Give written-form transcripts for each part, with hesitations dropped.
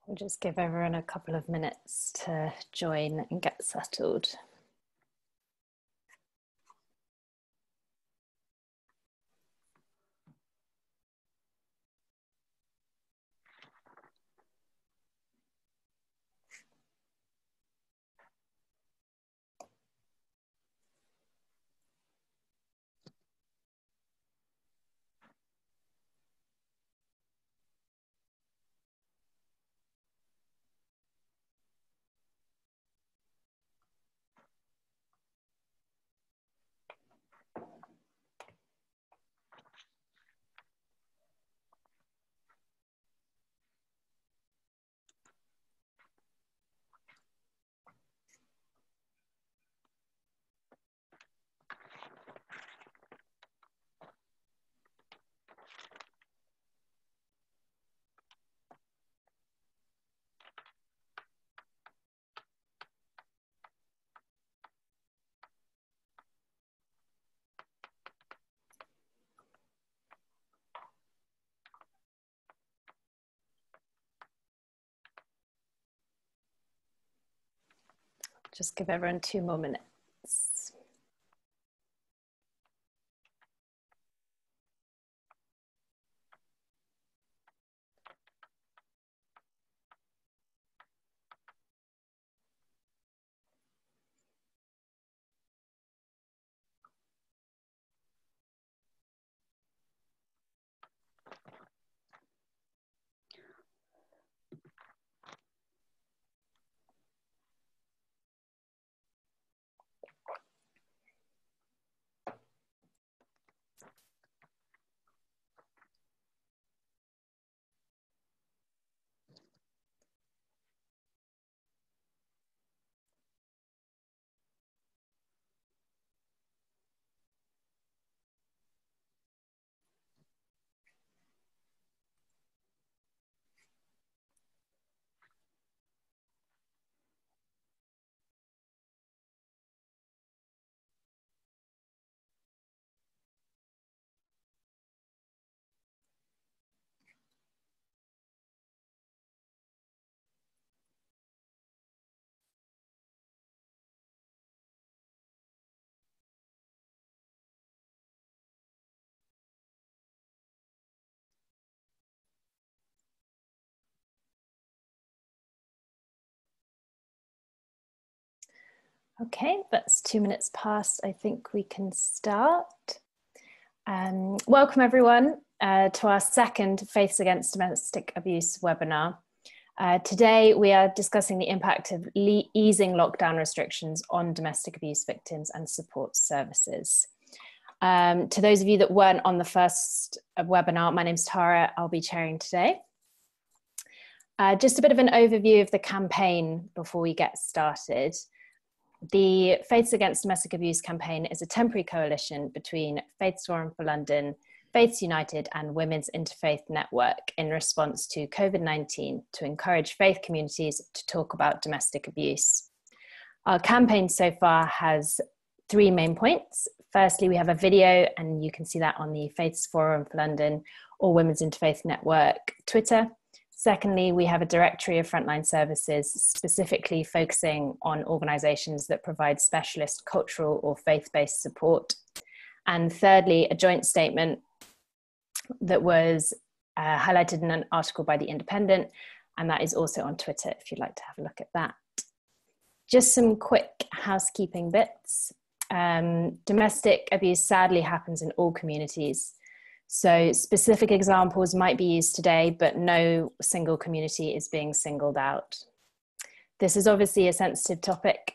We'll just give everyone a couple of minutes to join and get settled. Just give everyone 2 more minutes. Okay, that's 2 minutes past. I think we can start. Welcome everyone to our second Faiths Against Domestic Abuse webinar. Today we are discussing the impact of easing lockdown restrictions on domestic abuse victims and support services. To those of you that weren't on the first webinar, my name's Tara, I'll be chairing today. Just a bit of an overview of the campaign before we get started. The Faiths Against Domestic Abuse campaign is a temporary coalition between Faiths Forum for London, Faiths United and Women's Interfaith Network in response to COVID-19 to encourage faith communities to talk about domestic abuse. Our campaign so far has 3 main points. Firstly, we have a video, and you can see that on the Faiths Forum for London or Women's Interfaith Network Twitter. Secondly, we have a directory of frontline services specifically focusing on organisations that provide specialist cultural or faith-based support. And thirdly, a joint statement that was highlighted in an article by The Independent, and that is also on Twitter if you'd like to have a look at that. Just some quick housekeeping bits. Domestic abuse sadly happens in all communities. So specific examples might be used today, but no single community is being singled out. This is obviously a sensitive topic.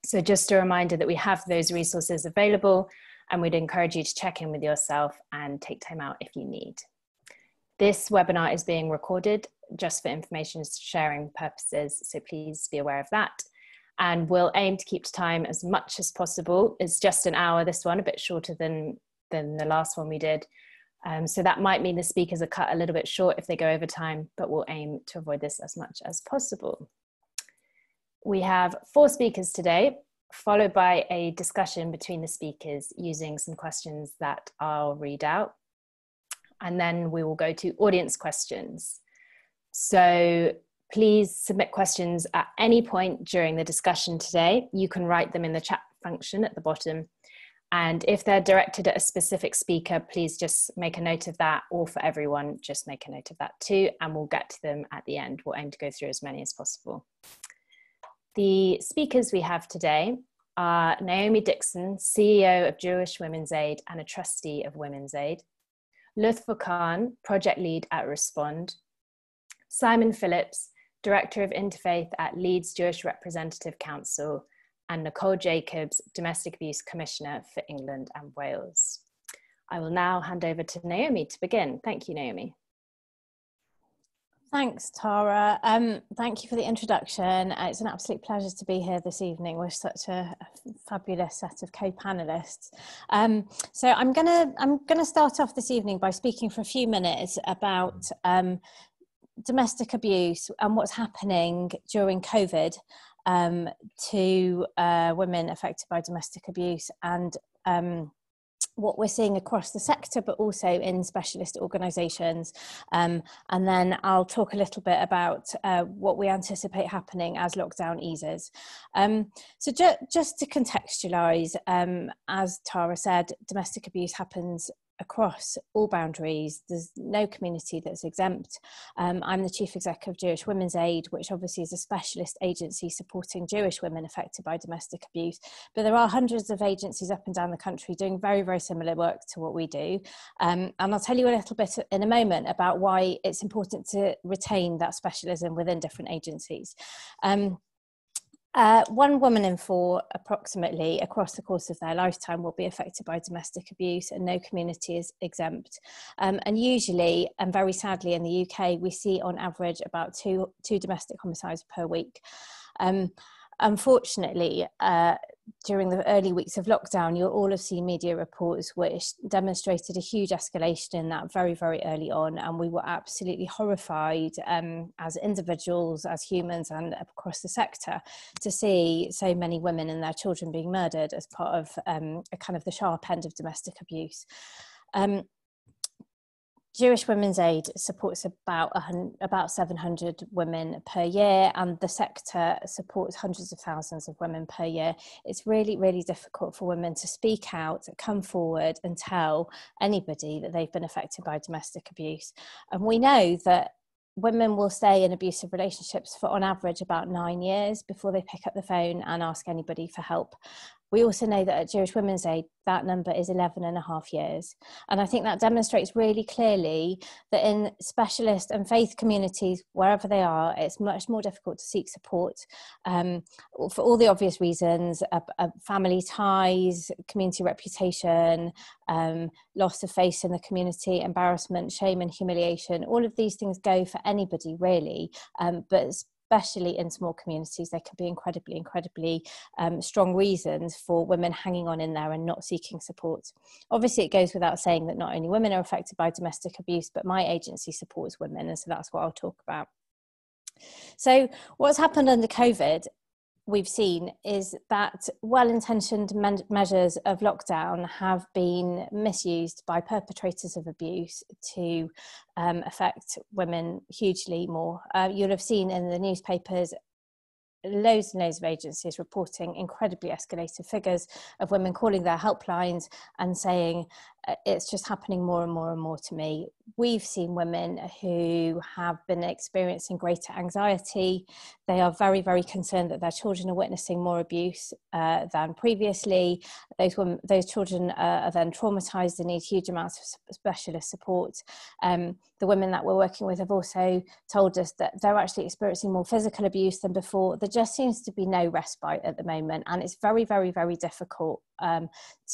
So just a reminder that we have those resources available, and we'd encourage you to check in with yourself and take time out if you need. This webinar is being recorded just for information sharing purposes, so please be aware of that. And we'll aim to keep to time as much as possible. It's just an hour, this one, a bit shorter than the last one we did. So that might mean the speakers are cut a little bit short if they go over time, but we'll aim to avoid this as much as possible. We have 4 speakers today, followed by a discussion between the speakers using some questions that I'll read out. And then we will go to audience questions. So Please submit questions at any point during the discussion today. You can write them in the chat function at the bottom. And if they're directed at a specific speaker, please just make a note of that, or for everyone, just make a note of that too, and we'll get to them at the end. We'll aim to go through as many as possible. The speakers we have today are Naomi Dickson, CEO of Jewish Women's Aid and a trustee of Women's Aid, Lutful Khan, project lead at Respond, Simon Phillips, director of Interfaith at Leeds Jewish Representative Council, and Nicole Jacobs, Domestic Abuse Commissioner for England and Wales. I will now hand over to Naomi to begin. Thank you, Naomi. Thanks, Tara. Thank you for the introduction. It's an absolute pleasure to be here this evening with such a fabulous set of co-panelists. So I'm gonna start off this evening by speaking for a few minutes about domestic abuse and what's happening during COVID to women affected by domestic abuse, and what we're seeing across the sector, but also in specialist organisations. And then I'll talk a little bit about what we anticipate happening as lockdown eases. So just to contextualise, as Tara said, domestic abuse happens across all boundaries. There's no community that's exempt. I'm the Chief Executive of Jewish Women's Aid, which obviously is a specialist agency supporting Jewish women affected by domestic abuse. But there are hundreds of agencies up and down the country doing very, very similar work to what we do. And I'll tell you a little bit in a moment about why it's important to retain that specialism within different agencies. One woman in four, approximately, across the course of their lifetime will be affected by domestic abuse, and no community is exempt. And usually, and very sadly in the UK, we see on average about two domestic homicides per week. Unfortunately, during the early weeks of lockdown, you'll all have seen media reports which demonstrated a huge escalation in that very, very early on. And we were absolutely horrified as individuals, as humans, and across the sector to see so many women and their children being murdered as part of a kind of the sharp end of domestic abuse. Jewish Women's Aid supports about 700 women per year, and the sector supports hundreds of thousands of women per year. It's really, really difficult for women to speak out, come forward and tell anybody that they've been affected by domestic abuse. And we know that women will stay in abusive relationships for on average about 9 years before they pick up the phone and ask anybody for help. We also know that at Jewish Women's Aid, that number is 11.5 years. And I think that demonstrates really clearly that in specialist and faith communities, wherever they are, it's much more difficult to seek support for all the obvious reasons: family ties, community reputation, loss of face in the community, embarrassment, shame and humiliation. All of these things go for anybody really, but especially in small communities, there can be incredibly strong reasons for women hanging on in there and not seeking support. Obviously, it goes without saying that not only women are affected by domestic abuse, but my agency supports women, and so that's what I'll talk about. So what's happened under COVID, we've seen, is that well-intentioned measures of lockdown have been misused by perpetrators of abuse to affect women hugely more. You'll have seen in the newspapers loads and loads of agencies reporting incredibly escalated figures of women calling their helplines and saying, it's just happening more and more and more to me. We've seen women who have been experiencing greater anxiety. They are very, very concerned that their children are witnessing more abuse than previously. Those children are then traumatised and need huge amounts of specialist support. The women that we're working with have also told us that they're actually experiencing more physical abuse than before. There just seems to be no respite at the moment, and it's very, very, very difficult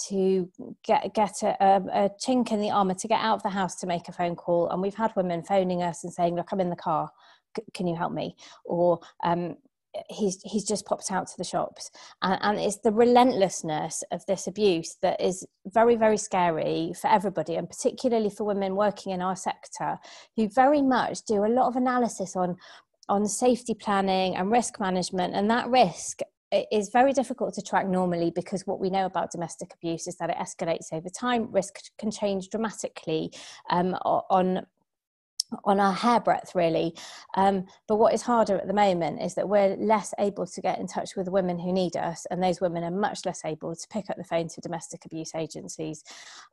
to get a chink in the armour to get out of the house to make a phone call. And we've had women phoning us and saying, look, I'm in the car, can you help me? Or he's just popped out to the shops. And it's the relentlessness of this abuse that is very, very scary for everybody, and particularly for women working in our sector who very much do a lot of analysis on safety planning and risk management. And that risk is very difficult to track normally, because what we know about domestic abuse is that it escalates over time. Risk can change dramatically on on our hairbreadth, really. But what is harder at the moment is that we're less able to get in touch with the women who need us, and those women are much less able to pick up the phone to domestic abuse agencies.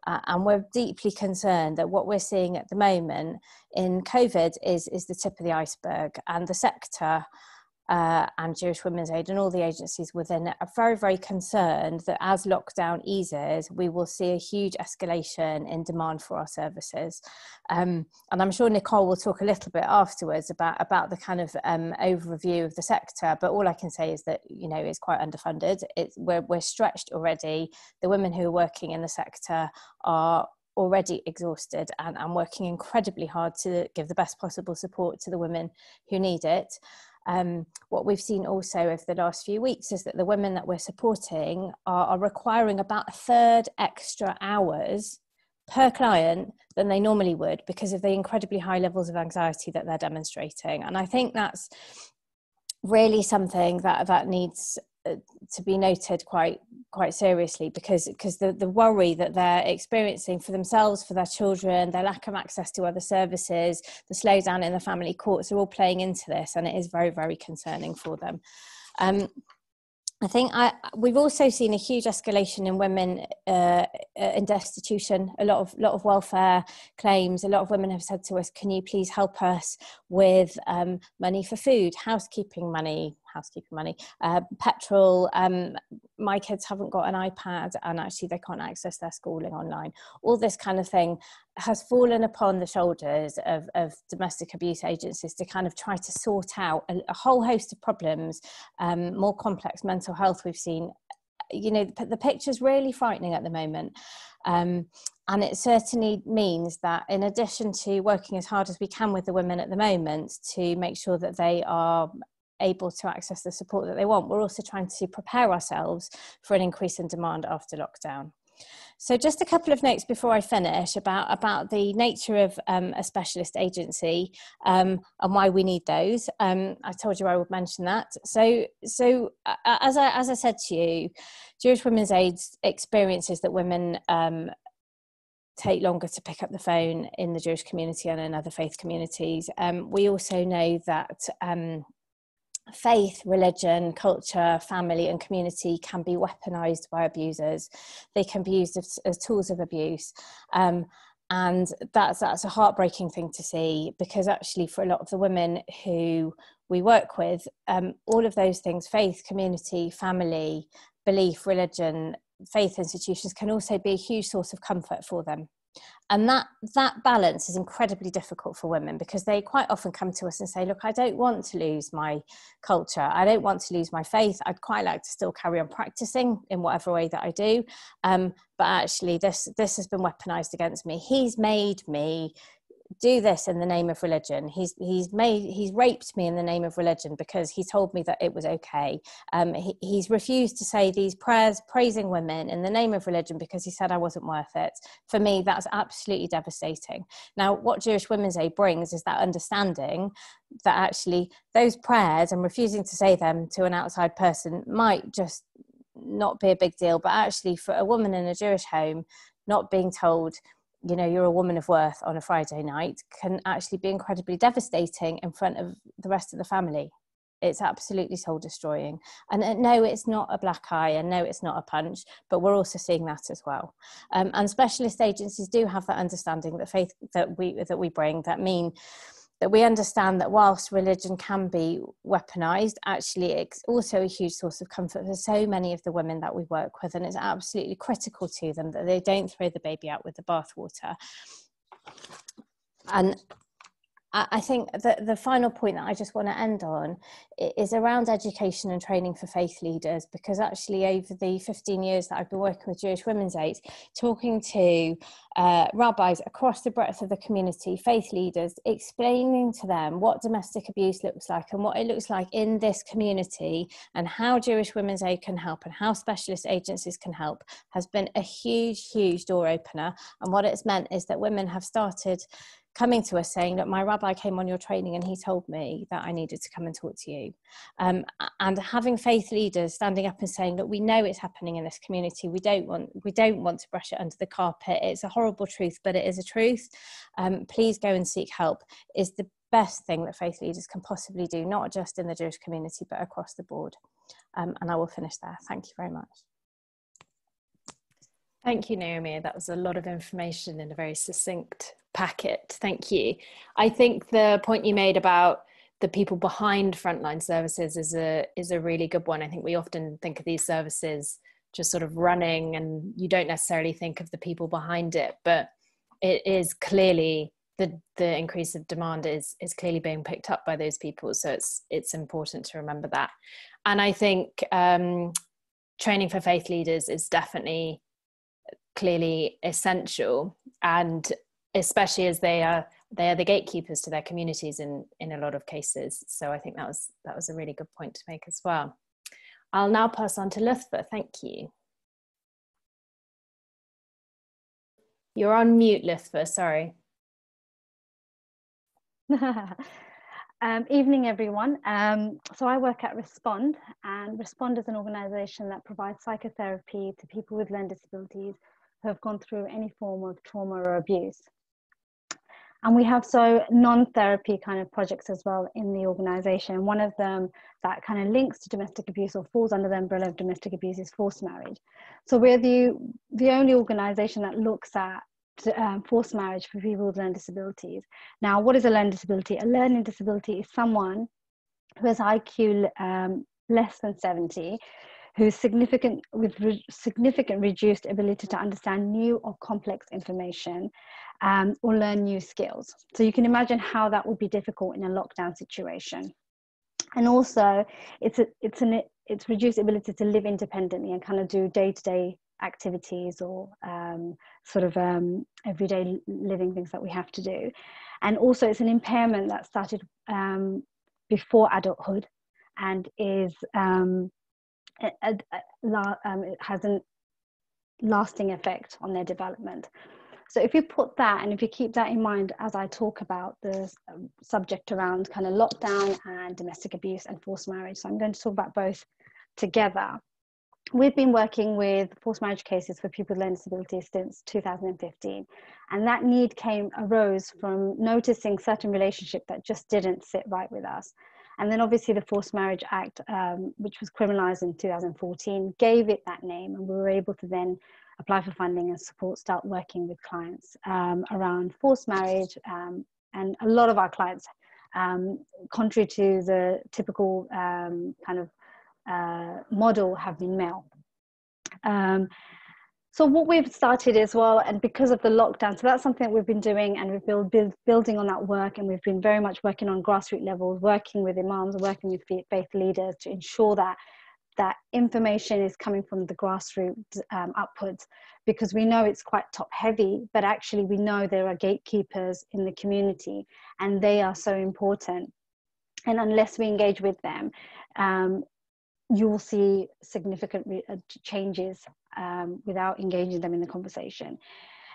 And we're deeply concerned that what we're seeing at the moment in COVID is the tip of the iceberg, and the sector and Jewish Women's Aid and all the agencies within it are very, very concerned that as lockdown eases, we will see a huge escalation in demand for our services. And I'm sure Nicole will talk a little bit afterwards about the kind of overview of the sector, but all I can say is that, you know, it's quite underfunded. We're stretched already. The women who are working in the sector are already exhausted and working incredibly hard to give the best possible support to the women who need it. What we've seen also over the last few weeks is that the women that we're supporting are requiring about a third extra hours per client than they normally would because of the incredibly high levels of anxiety that they're demonstrating. And I think that's really something that needs to be noted quite seriously, because the worry that they're experiencing for themselves, for their children, their lack of access to other services, the slowdown in the family courts are all playing into this, and it is very, very concerning for them. I think we've also seen a huge escalation in women in destitution, a lot of welfare claims. A lot of women have said to us, can you please help us with money for food, housekeeping money, petrol. My kids haven't got an iPad and actually they can't access their schooling online. All this kind of thing has fallen upon the shoulders of domestic abuse agencies to kind of try to sort out a whole host of problems, more complex mental health we've seen. You know, the picture's really frightening at the moment. And it certainly means that in addition to working as hard as we can with the women at the moment to make sure that they are able to access the support that they want, we're also trying to prepare ourselves for an increase in demand after lockdown. So just a couple of notes before I finish about the nature of a specialist agency and why we need those. I told you I would mention that. So as I said to you, Jewish Women's Aid experiences that women take longer to pick up the phone in the Jewish community and in other faith communities. We also know that faith, religion, culture, family and community can be weaponized by abusers. They can be used as tools of abuse. And that's a heartbreaking thing to see, because actually for a lot of the women who we work with, all of those things, faith, community, family, belief, religion, faith institutions, can also be a huge source of comfort for them. And that balance is incredibly difficult for women, because they quite often come to us and say, look, I don't want to lose my culture. I don't want to lose my faith. I'd quite like to still carry on practicing in whatever way that I do. But actually this has been weaponized against me. He's made me do this in the name of religion. He's raped me in the name of religion because he told me that it was okay. He's refused to say these prayers praising women in the name of religion because he said I wasn't worth it. For me, that's absolutely devastating. Now, what Jewish Women's Aid brings is that understanding that actually those prayers and refusing to say them to an outside person might just not be a big deal, but actually for a woman in a Jewish home, not being told, you know, you're a woman of worth on a Friday night can actually be incredibly devastating in front of the rest of the family. It's absolutely soul destroying. And no, it's not a black eye, and no, it's not a punch, but we're also seeing that as well. And specialist agencies do have that understanding that faith that we bring, that mean that we understand that whilst religion can be weaponized, actually it's also a huge source of comfort for so many of the women that we work with, and it's absolutely critical to them that they don't throw the baby out with the bathwater. And I think that the final point that I just want to end on is around education and training for faith leaders, because actually over the 15 years that I've been working with Jewish Women's Aid, talking to rabbis across the breadth of the community, faith leaders, explaining to them what domestic abuse looks like and what it looks like in this community and how Jewish Women's Aid can help and how specialist agencies can help has been a huge, huge door opener. And what it's meant is that women have started coming to us saying, look, my rabbi came on your training and he told me that I needed to come and talk to you. And having faith leaders standing up and saying, look, we know it's happening in this community. We don't want to brush it under the carpet. It's a horrible truth, but it is a truth. Please go and seek help, is the best thing that faith leaders can possibly do, not just in the Jewish community, but across the board. And I will finish there. Thank you very much. Thank you, Naomi. That was a lot of information in a very succinct packet. Thank you. I think the point you made about the people behind frontline services is a really good one. I think we often think of these services just sort of running, and you don't necessarily think of the people behind it, but it is clearly the increase of demand is clearly being picked up by those people. So it's important to remember that. And I think training for faith leaders is definitely clearly essential, and especially as they are the gatekeepers to their communities in a lot of cases. So I think that was a really good point to make as well. I'll now pass on to Lutfa. Thank you. You're on mute, Lutfa, sorry. Evening, everyone. So I work at Respond, and Respond is an organisation that provides psychotherapy to people with learning disabilities who have gone through any form of trauma or abuse. And we have non-therapy kind of projects as well in the organisation. One of them that kind of links to domestic abuse or falls under the umbrella of domestic abuse is forced marriage. So we're the only organisation that looks at forced marriage for people with learning disabilities. Now, what is a learning disability? A learning disability is someone who has IQ less than 70, who's significant reduced ability to understand new or complex information or learn new skills. So you can imagine how that would be difficult in a lockdown situation. And also, it's reduced ability to live independently and kind of do day-to-day activities or everyday living things that we have to do. And also it's an impairment that started before adulthood and is it has a lasting effect on their development. So if you put that, and if you keep that in mind as I talk about the subject around kind of lockdown and domestic abuse and forced marriage, so I'm going to talk about both together. We've been working with forced marriage cases for people with learning disabilities since 2015. And that need arose from noticing certain relationships that just didn't sit right with us. And then obviously the Forced Marriage Act, which was criminalized in 2014, gave it that name. And we were able to then apply for funding and support, start working with clients around forced marriage. And a lot of our clients, contrary to the typical model, have been male. So what we've started as well, and because of the lockdown, so that's something that we've been doing, and we've been building on that work, and we've been very much working on grassroots levels, working with imams, working with faith leaders to ensure that that information is coming from the grassroots upwards, because we know it's quite top heavy, but actually we know there are gatekeepers in the community and they are so important. And unless we engage with them, you will see significant changes without engaging them in the conversation.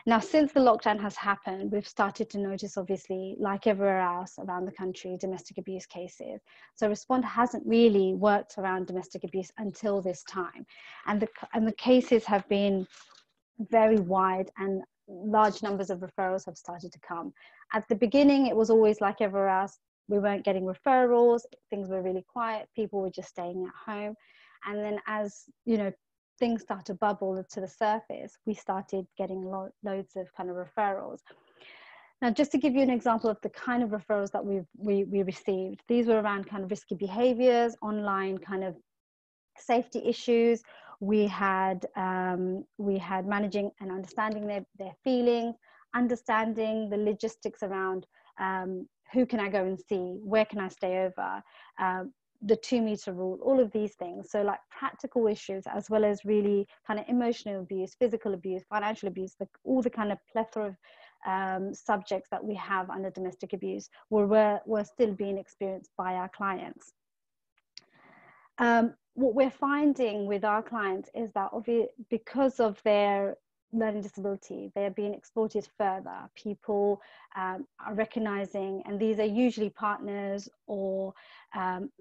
Now, since the lockdown has happened, we've started to notice, obviously, like everywhere else around the country, domestic abuse cases. So Respond hasn't really worked around domestic abuse until this time. And the cases have been very wide, and large numbers of referrals have started to come. At the beginning, it was always like everywhere else. We weren't getting referrals, things were really quiet, people were just staying at home. And then as, things start to bubble to the surface, we started getting loads of kind of referrals. Now, just to give you an example of the kind of referrals that we received, these were around kind of risky behaviors, online kind of safety issues. We had managing and understanding their feelings, understanding the logistics around who can I go and see, where can I stay over, the 2-meter rule, all of these things. So like practical issues, as well as really kind of emotional abuse, physical abuse, financial abuse, all the kind of plethora of subjects that we have under domestic abuse were still being experienced by our clients. What we're finding with our clients is that because of their learning disability, they're being exploited further. People are recognizing, and these are usually partners, or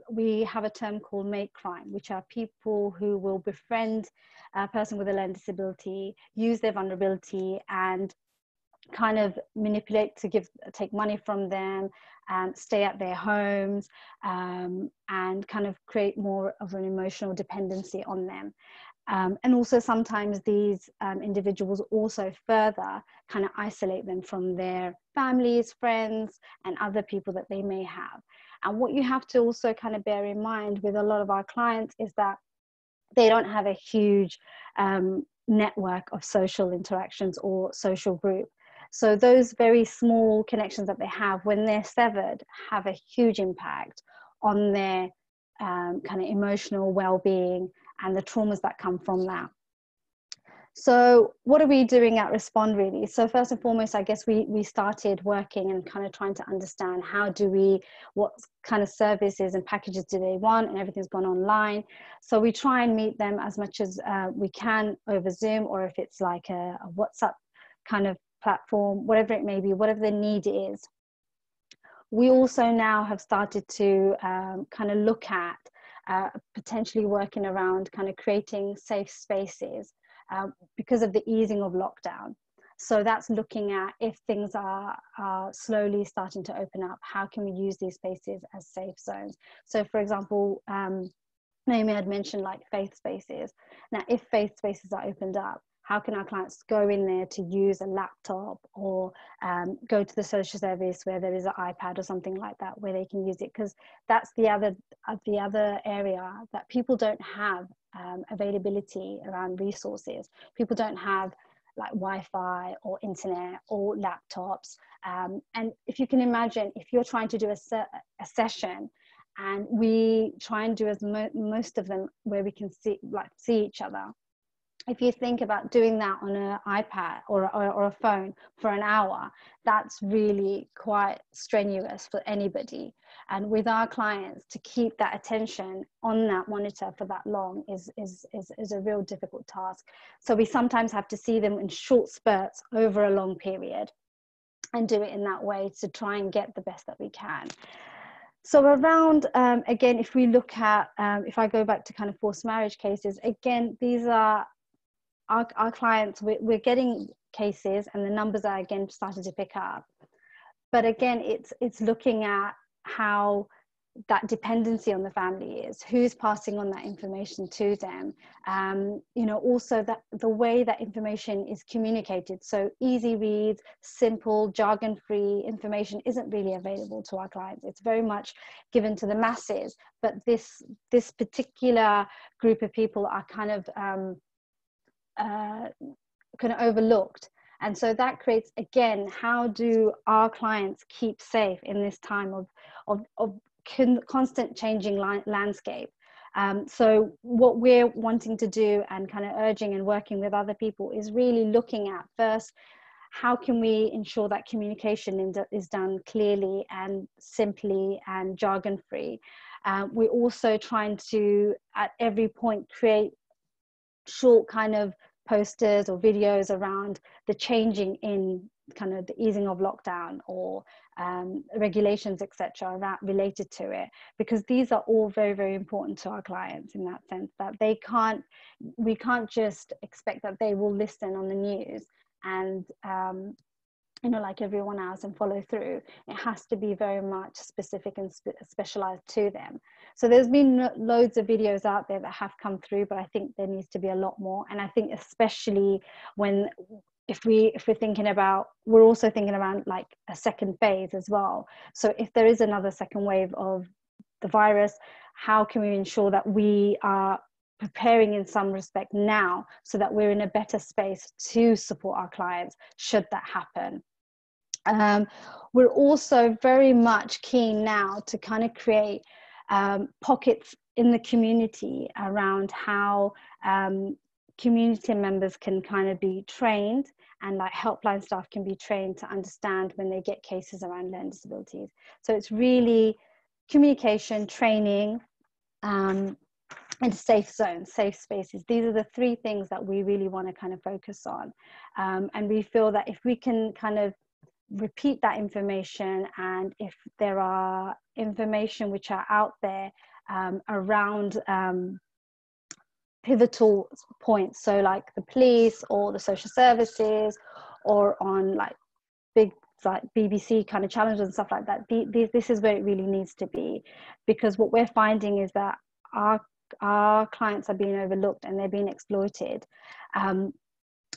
we have a term called mate crime, which are people who will befriend a person with a learning disability, use their vulnerability, and kind of manipulate to take money from them, stay at their homes, and kind of create more of an emotional dependency on them. And also sometimes these individuals also further kind of isolate them from their families, friends, and other people that they may have. And what you have to also kind of bear in mind with a lot of our clients is that they don't have a huge network of social interactions or social group. So those very small connections that they have, when they're severed, have a huge impact on their kind of emotional well-being and the traumas that come from that. So what are we doing at Respond, really? So first and foremost, I guess we started working and kind of trying to understand what kind of services and packages do they want, and everything's gone online. So we try and meet them as much as we can over Zoom, or if it's like a WhatsApp kind of platform, whatever it may be, whatever the need is. We also now have started to kind of look at potentially working around kind of creating safe spaces because of the easing of lockdown. So that's looking at, if things are slowly starting to open up, how can we use these spaces as safe zones? So for example, Naomi had mentioned like faith spaces. Now, if faith spaces are opened up, how can our clients go in there to use a laptop, or go to the social service where there is an iPad or something like that where they can use it? Because that's the other area that people don't have availability around resources. People don't have like Wi-Fi or internet or laptops. And if you can imagine, if you're trying to do a session, and we try and do as most of them where we can see each other. If you think about doing that on an iPad or a phone for an hour, that's really quite strenuous for anybody. And with our clients, to keep that attention on that monitor for that long is a real difficult task. So we sometimes have to see them in short spurts over a long period and do it in that way to try and get the best that we can. So around, again, if we look at, if I go back to kind of forced marriage cases, again, these are our clients, we're getting cases, and the numbers are again started to pick up. But again, it's looking at how that dependency on the family is, who's passing on that information to them. Also that the way that information is communicated. So easy reads, simple, jargon-free information isn't really available to our clients. It's very much given to the masses. But this particular group of people are kind of overlooked. And so that creates, again, how do our clients keep safe in this time of constant changing landscape? So what we're wanting to do and kind of urging and working with other people is really looking at, first, how can we ensure that communication is done clearly and simply and jargon free? We're also trying to, at every point, create short kind of posters or videos around the changing in kind of the easing of lockdown, or regulations, etc., related to it, because these are all very, very important to our clients, in that sense that we can't just expect that they will listen on the news and like everyone else and follow through. It has to be very much specific and specialized to them. So there's been loads of videos out there that have come through, but I think there needs to be a lot more. And I think especially if we're thinking about, we're also thinking around like a second phase as well. So if there is another second wave of the virus, how can we ensure that we are preparing in some respect now, so that we're in a better space to support our clients should that happen? We're also very much keen now to kind of create pockets in the community around how community members can kind of be trained, and like helpline staff can be trained to understand when they get cases around learning disabilities. So it's really communication, training, into safe zones, safe spaces. These are the three things that we really want to kind of focus on. And we feel that if we can kind of repeat that information, and if there are information which are out there around pivotal points, so like the police or the social services, or on like big like BBC kind of challenges and stuff like that, this is where it really needs to be, because what we're finding is that our clients are being overlooked and they're being exploited.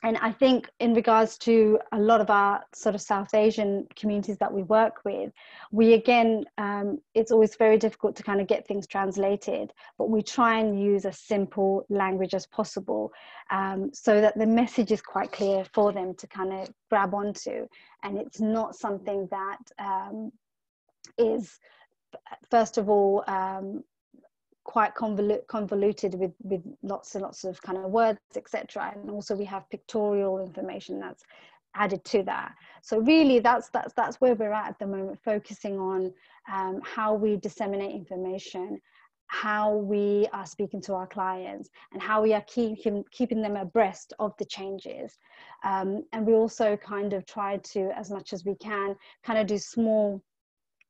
And I think in regards to a lot of our sort of South Asian communities that we work with, we again, it's always very difficult to kind of get things translated, but we try and use as simple language as possible, so that the message is quite clear for them to kind of grab onto. And it's not something that is, first of all, quite convoluted with lots and lots of kind of words, etc. And also we have pictorial information that's added to that. So really that's where we're at the moment, focusing on how we disseminate information, how we are speaking to our clients, and how we are keeping them abreast of the changes. And we also kind of try to, as much as we can, kind of do small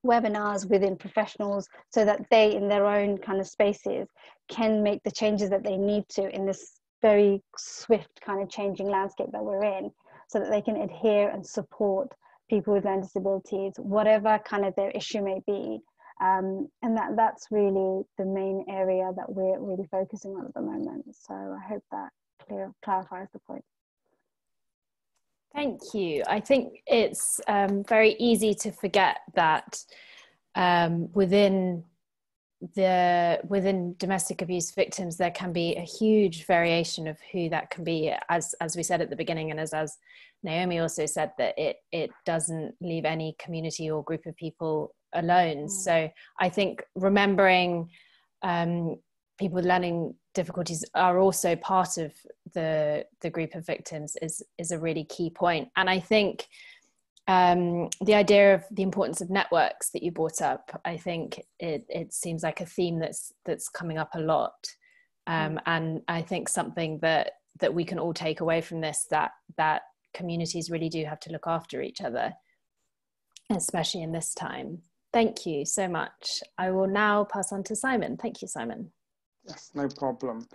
webinars within professionals, so that they in their own kind of spaces can make the changes that they need to in this very swift kind of changing landscape that we're in, so that they can adhere and support people with learning disabilities, whatever kind of their issue may be. And that's really the main area that we're really focusing on at the moment. So I hope that clarifies the point. Thank you. I think it's very easy to forget that within domestic abuse victims, there can be a huge variation of who that can be, as we said at the beginning, and as Naomi also said, that it doesn't leave any community or group of people alone. So I think remembering people with learning difficulties are also part of the group of victims is a really key point. And I think the idea of the importance of networks that you brought up, I think it seems like a theme that's coming up a lot. And I think something that we can all take away from this, that communities really do have to look after each other, especially in this time. Thank you so much. I will now pass on to Simon. Thank you, Simon. Yes, no problem.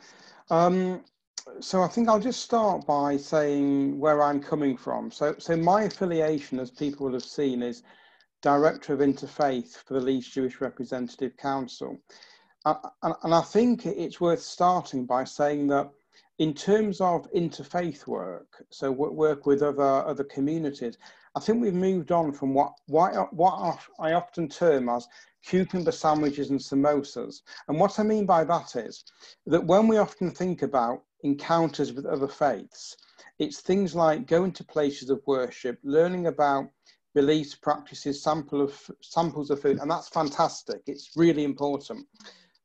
So I think I'll just start by saying where I'm coming from. So my affiliation, as people will have seen, is Director of Interfaith for the Leeds Jewish Representative Council. And I think it's worth starting by saying that in terms of interfaith work, so work with other communities, I think we've moved on from what I often term as cucumber sandwiches and samosas. And what I mean by that is that when we often think about encounters with other faiths, it's things like going to places of worship, learning about beliefs, practices, samples of food, and that's fantastic. It's really important.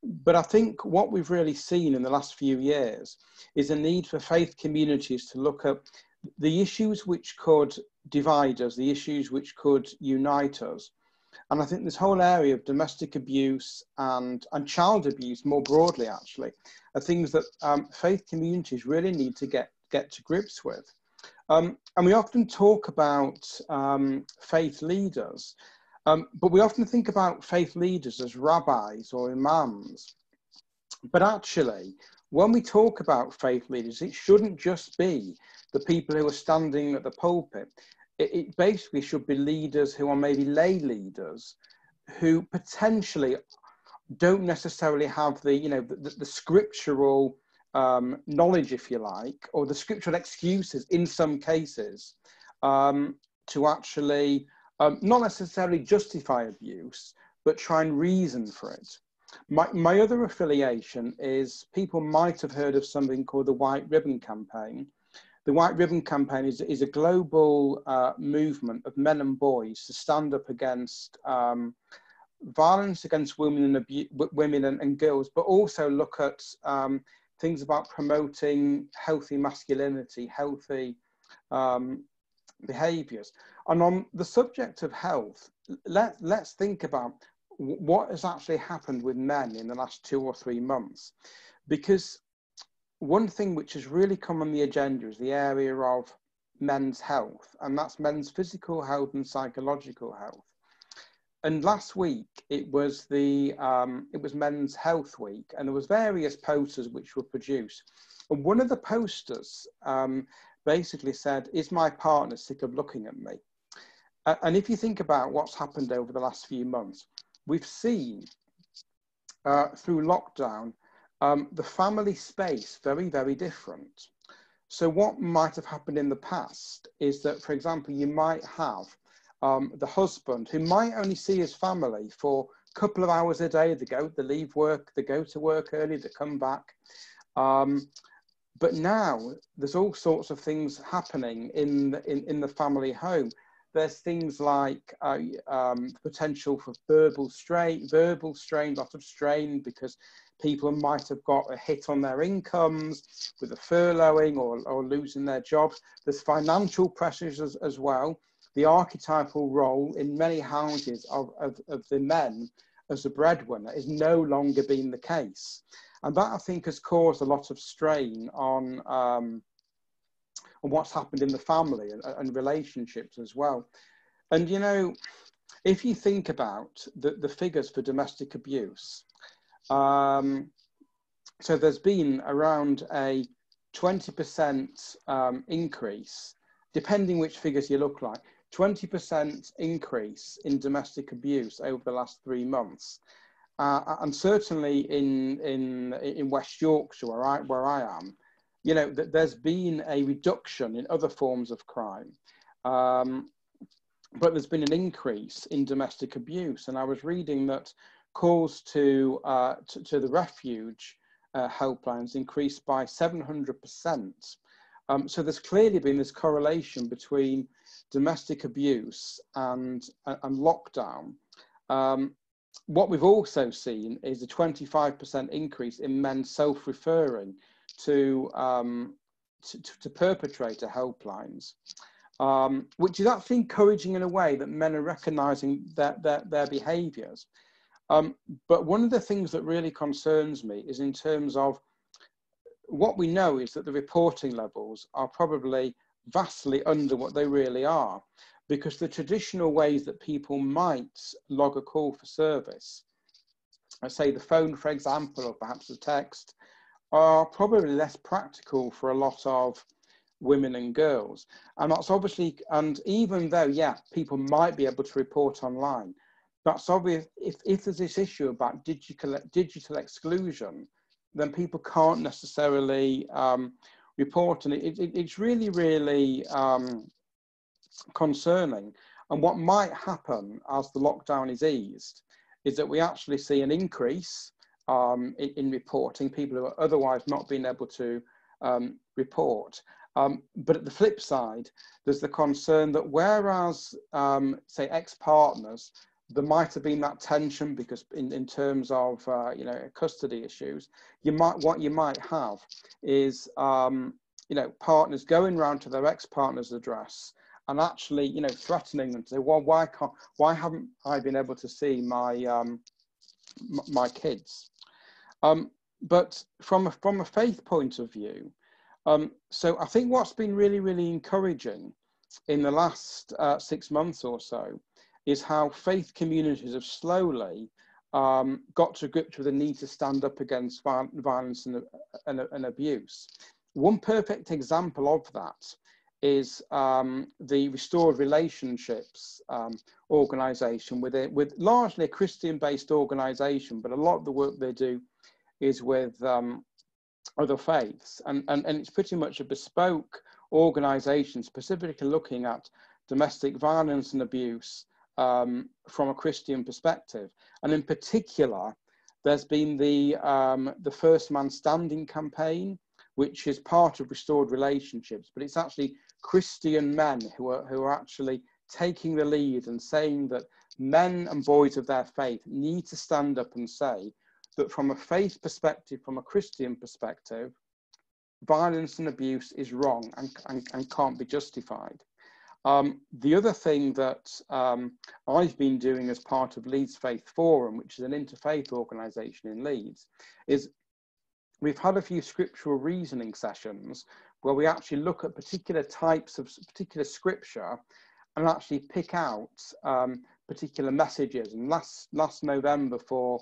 But I think what we've really seen in the last few years is a need for faith communities to look at the issues which could divide us, the issues which could unite us. And I think this whole area of domestic abuse and child abuse more broadly, actually, are things that faith communities really need to get to grips with. And we often talk about faith leaders, but we often think about faith leaders as rabbis or imams. But actually, when we talk about faith leaders, it shouldn't just be the people who are standing at the pulpit. It basically should be leaders who are maybe lay leaders who potentially don't necessarily have the scriptural knowledge, if you like, or the scriptural excuses in some cases to actually not necessarily justify abuse, but try and reason for it. My other affiliation is, people might have heard of something called the White Ribbon Campaign. The White Ribbon Campaign is a global movement of men and boys to stand up against violence against women and girls, but also look at things about promoting healthy masculinity, healthy behaviours. And on the subject of health, let's think about what has actually happened with men in the last 2 or 3 months. Because one thing which has really come on the agenda is the area of men's health, and that's men's physical health and psychological health. And last week it was Men's Health Week, and there was various posters which were produced. And one of the posters basically said, "Is my partner sick of looking at me?" And if you think about what's happened over the last few months, we've seen through lockdown the family space very, very different. So what might have happened in the past is that, for example, you might have the husband who might only see his family for a couple of hours a day. They leave work, they go to work early, they come back. But now there's all sorts of things happening in the family home. There's things like potential for verbal strain, lot of strain, because people might have got a hit on their incomes with the furloughing or losing their jobs. There's financial pressures as well. The archetypal role in many houses of the men as a breadwinner is no longer being the case. And that, I think, has caused a lot of strain on what's happened in the family and relationships as well. And, you know, if you think about the figures for domestic abuse, so there's been around a 20% increase, depending which figures you look like, 20% increase in domestic abuse over the last 3 months. And certainly in West Yorkshire, where I am, you know, there's been a reduction in other forms of crime, but there's been an increase in domestic abuse. And I was reading that calls to the refuge helplines increased by 700%. So there's clearly been this correlation between domestic abuse and lockdown. What we've also seen is a 25% increase in men self-referring to perpetrator helplines, which is actually encouraging in a way that men are recognising their behaviours. But one of the things that really concerns me is in terms of what we know is that the reporting levels are probably vastly under what they really are, because the traditional ways that people might log a call for service, I say the phone, for example, or perhaps the text, are probably less practical for a lot of women and girls. And that's obviously, and even though, yeah, people might be able to report online, that's obvious. If there's this issue about digital exclusion, then people can't necessarily report, and it's really, really concerning. And what might happen as the lockdown is eased is that we actually see an increase in reporting, people who are otherwise not being able to report. But at the flip side, there's the concern that whereas, say, ex-partners, there might have been that tension because in terms of, you know, custody issues, what you might have is, you know, partners going round to their ex-partner's address and actually, you know, threatening them to say, well, why haven't I been able to see my my kids? But from a faith point of view, so I think what's been really, really encouraging in the last 6 months or so is how faith communities have slowly got to grips with the need to stand up against violence and abuse. One perfect example of that is the Restored Relationships organisation, with largely a Christian-based organisation, but a lot of the work they do is with other faiths, and it's pretty much a bespoke organisation specifically looking at domestic violence and abuse from a Christian perspective. And in particular, there's been the First Man Standing campaign, which is part of Restored Relationships, but it's actually Christian men who are actually taking the lead and saying that men and boys of their faith need to stand up and say that from a faith perspective, from a Christian perspective, violence and abuse is wrong and can't be justified. The other thing that I've been doing as part of Leeds Faith Forum, which is an interfaith organisation in Leeds, is we've had a few scriptural reasoning sessions where we actually look at particular types of particular scripture and actually pick out particular messages. And last November, for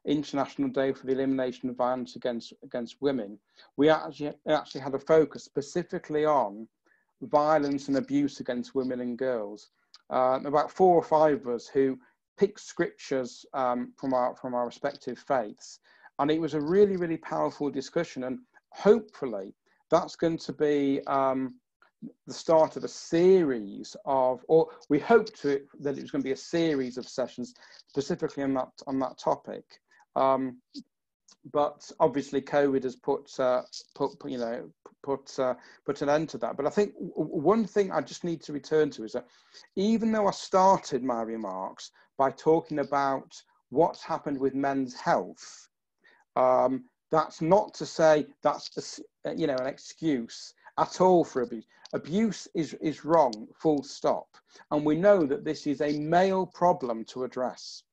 International Day for the Elimination of Violence Against Women, we actually had a focus specifically on violence and abuse against women and girls. About 4 or 5 of us who picked scriptures from our respective faiths, and it was a really, really powerful discussion. And hopefully that's going to be the start of a series of, or we hope that it was going to be a series of sessions specifically on that topic. But obviously COVID has put an end to that. But I think one thing I just need to return to is that even though I started my remarks by talking about what's happened with men's health, that's not to say that's an excuse at all for abuse. Abuse is wrong, full stop. And we know that this is a male problem to address.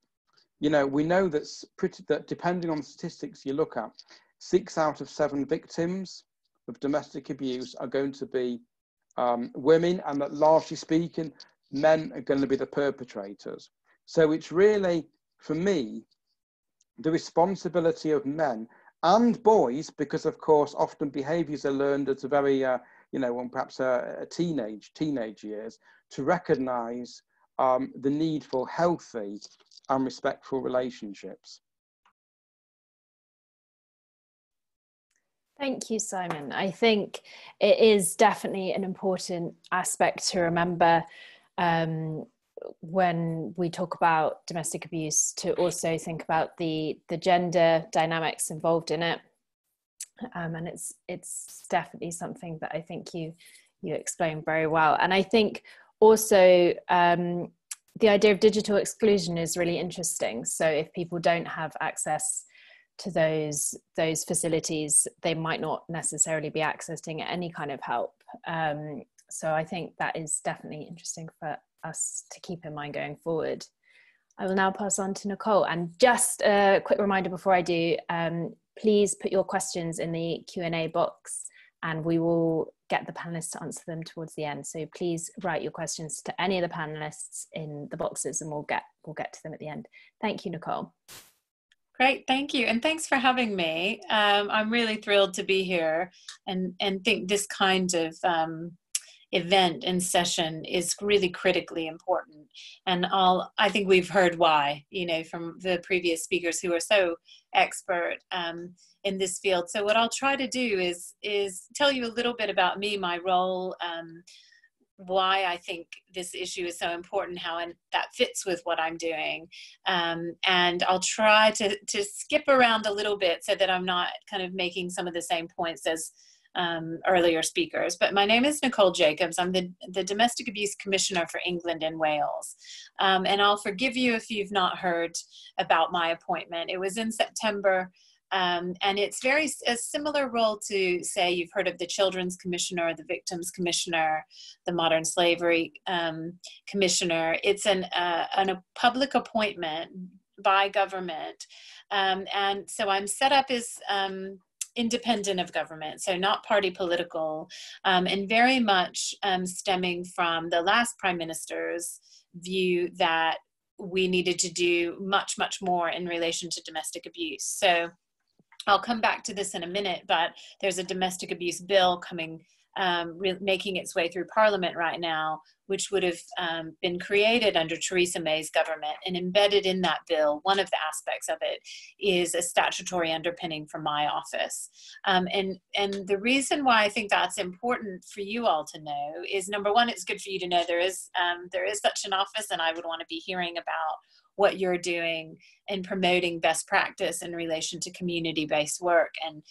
We know that depending on the statistics you look at, 6 out of 7 victims of domestic abuse are going to be women, and that largely speaking, men are going to be the perpetrators. So it's really, for me, the responsibility of men and boys, because of course often behaviours are learned at a very, perhaps a teenage years, to recognise the need for healthy and respectful relationships. Thank you, Simon. I think it is definitely an important aspect to remember when we talk about domestic abuse, to also think about the gender dynamics involved in it. And it's definitely something that I think you explained very well. And I think also the idea of digital exclusion is really interesting. So if people don't have access to those facilities, they might not necessarily be accessing any kind of help. So I think that is definitely interesting for us to keep in mind going forward. I will now pass on to Nicole. And just a quick reminder before I do, please put your questions in the Q&A box and we will get the panelists to answer them towards the end. So please write your questions to any of the panelists in the boxes and we'll get to them at the end. Thank you, Nicole. Great, thank you. And thanks for having me. I'm really thrilled to be here and think this kind of event and session is really critically important. And I think we've heard why, from the previous speakers who are so expert in this field. So what I'll try to do is tell you a little bit about me, my role, why I think this issue is so important, how that fits with what I'm doing. And I'll try to skip around a little bit so that I'm not kind of making some of the same points as earlier speakers. But my name is Nicole Jacobs. I'm the Domestic Abuse Commissioner for England and Wales. And I'll forgive you if you've not heard about my appointment. It was in September. And it's a similar role to, say, you've heard of the Children's Commissioner, the Victims Commissioner, the Modern Slavery Commissioner. It's a public appointment by government. And so I'm set up as independent of government, so not party political, and very much stemming from the last Prime Minister's view that we needed to do much, much more in relation to domestic abuse. So I'll come back to this in a minute, but there's a domestic abuse bill coming, making its way through Parliament right now, which would have been created under Theresa May's government, and embedded in that bill, one of the aspects of it is a statutory underpinning for my office. And the reason why I think that's important for you all to know is, number one, it's good for you to know there is such an office, and I would want to be hearing about what you're doing in promoting best practice in relation to community-based work, and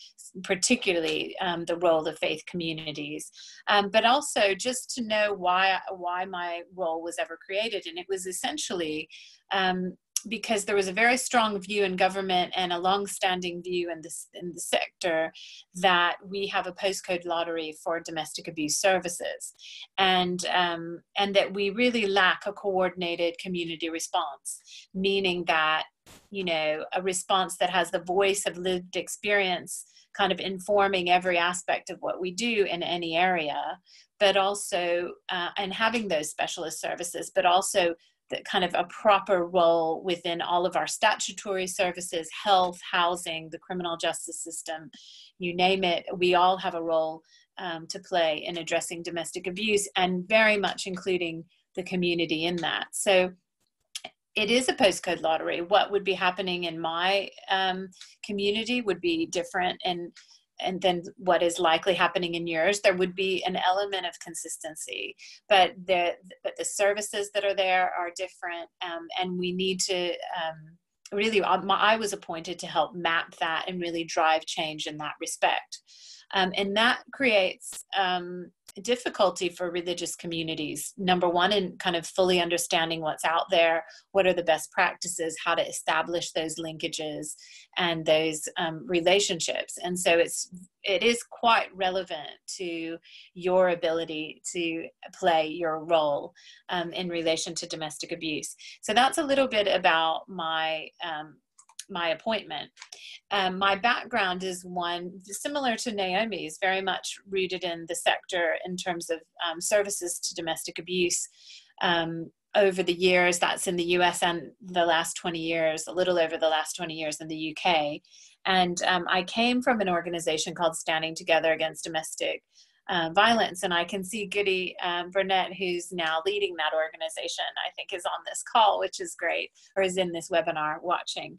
particularly the role of faith communities. But also just to know why my role was ever created. And it was essentially because there was a very strong view in government and a long-standing view in the sector that we have a postcode lottery for domestic abuse services, and that we really lack a coordinated community response, meaning that, you know, a response that has the voice of lived experience kind of informing every aspect of what we do in any area, but also and having those specialist services, but also the kind of a proper role within all of our statutory services, health, housing, the criminal justice system, you name it. We all have a role to play in addressing domestic abuse, and very much including the community in that. So it is a postcode lottery. What would be happening in my community would be different, and then what is likely happening in yours. There would be an element of consistency, but the services that are there are different, and we need to really, I was appointed to help map that and really drive change in that respect. And that creates difficulty for religious communities. Number one, in kind of fully understanding what's out there, what are the best practices, how to establish those linkages and those relationships. And so it is quite relevant to your ability to play your role in relation to domestic abuse. So that's a little bit about my appointment. My background is one similar to Naomi's, very much rooted in the sector in terms of services to domestic abuse. Over the years, that's in the US, and the last 20 years, a little over the last 20 years in the UK. And I came from an organization called Standing Together Against Domestic Violence. And I can see Goody Burnett, who's now leading that organization, I think is on this call, which is great, or is in this webinar watching.